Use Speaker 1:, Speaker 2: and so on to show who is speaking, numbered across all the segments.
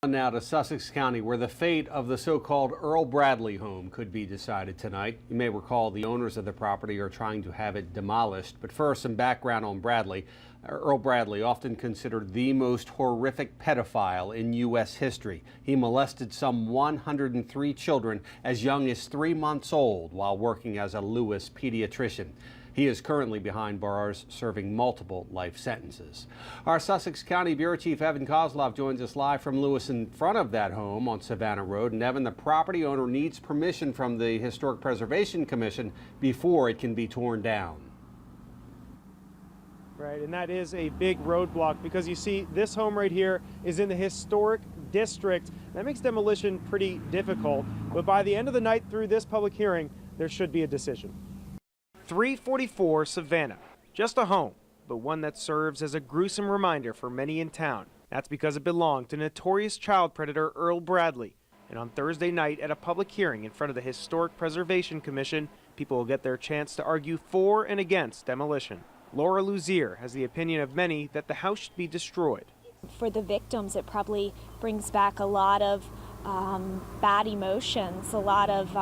Speaker 1: Now to Sussex County, where the fate of the so-called Earl Bradley home could be decided tonight. You may recall the owners of the property are trying to have it demolished. But first, some background on Bradley. Earl Bradley, often considered the most horrific pedophile in U.S. history. He molested some 103 children as young as 3 months old while working as a LEWES pediatrician. He is currently behind bars serving multiple life sentences. Our Sussex County Bureau Chief Evan Kozlov joins us live from LEWES in front of that home on Savannah Road. And Evan, the property owner needs permission from the Historic Preservation Commission before it can be torn down.
Speaker 2: Right, and that is a big roadblock because you see this home right here is in the historic district. That makes demolition pretty difficult, but by the end of the night through this public hearing, there should be a decision. 344 Savannah, just a home, but one that serves as a gruesome reminder for many in town. That's because it belonged to notorious child predator Earl Bradley. And on Thursday night at a public hearing in front of the Historic Preservation Commission, people will get their chance to argue for and against demolition. Lora Luzier has the opinion of many that the house should be destroyed.
Speaker 3: For the victims, it probably brings back a lot of bad emotions, a lot of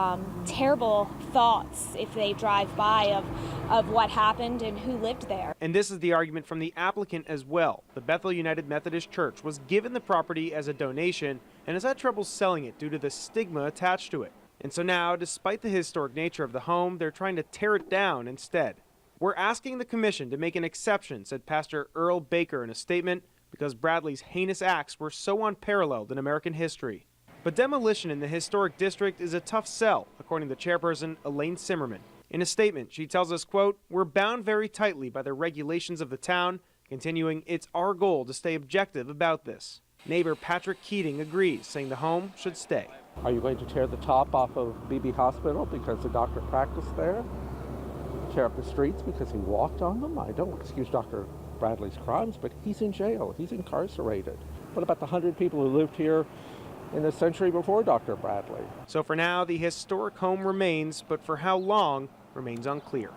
Speaker 3: terrible thoughts if they drive by of what happened and who lived there.
Speaker 2: And this is the argument from the applicant as well. The Bethel United Methodist Church was given the property as a donation and has had trouble selling it due to the stigma attached to it. And so now, despite the historic nature of the home, they're trying to tear it down instead. We're asking the commission to make an exception, said Pastor Earl Baker in a statement, because Bradley's heinous acts were so unparalleled in American history. But demolition in the historic district is a tough sell, according to chairperson Elaine Simmerman. In a statement, she tells us, quote, "We're bound very tightly by the regulations of the town," continuing, "It's our goal to stay objective about this." Neighbor Patrick Kehding agrees, saying the home should stay.
Speaker 4: Are you going to tear the top off of BB Hospital because the doctor practiced there? Tear up the streets because he walked on them? I don't excuse Dr. Bradley's crimes, but he's in jail. He's incarcerated. What about the 100 people who lived here in the century before Dr. Bradley?
Speaker 2: So for now, the historic home remains, but for how long remains unclear.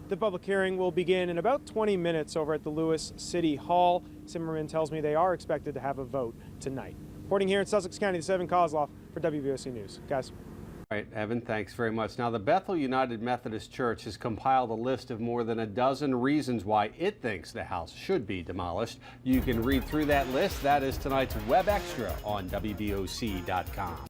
Speaker 2: The public hearing will begin in about 20 minutes over at the LEWES City Hall. Simmerman tells me they are expected to have a vote tonight. Reporting here in Sussex County, this is Evan Kozlov for WBOC News. Guys.
Speaker 1: All right, Evan, thanks very much. Now, the Bethel United Methodist Church has compiled a list of more than a dozen reasons why it thinks the house should be demolished. You can read through that list. That is tonight's Web Extra on WBOC.com.